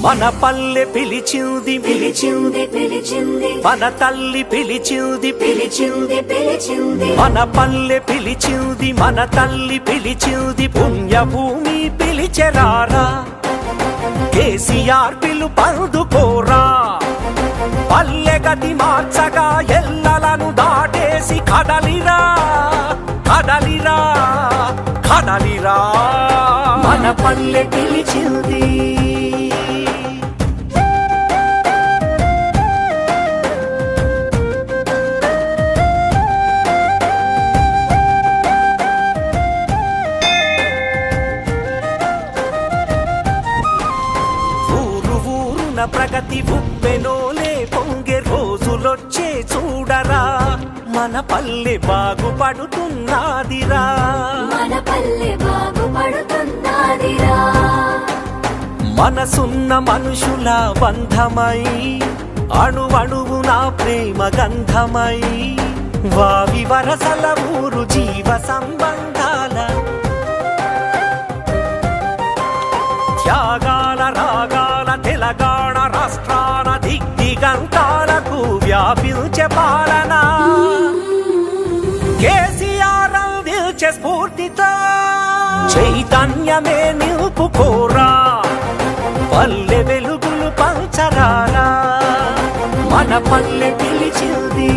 మన పల్లె పిలిచింది పిలిచింది పిలిచింది మన తల్లి పిలిచింది పిలిచింది పిలిచింది మన పల్లె పిలిచింది మన తల్లి పిలిచింది పుణ్యభూమి పిలిచెరారా కేసీఆర్ పిలుపందుకోరా పల్లె గతి మార్చగా ఎల్లలను దాటేసి కదలిరా కదలిరా కదలిరా మన పల్లె పిలిచింది ప్రగతి ఉప్పెనోలే పొంగే రోజులొచ్చే చూడరా మన పల్లె బాగుపడుతున్నదిరా మన పల్లె బాగుపడుతున్నదిరా మనసున్న మనుషుల బంధమై అణువణువున ప్రేమ గంధమై వావి వరసల ఊరు జీవ సంబంధాల త్యాగాల రాగాల తెలంగాణ రాష్ట్రాల దిగ్దిగంతాలకు వ్యాపించే పాలన కేసీఆర్ అందించే స్ఫూర్తితో చైతన్యమే నిలుపుకోరా పల్లె వెలుగులు పంచరారా మన పల్లె పిలిచింది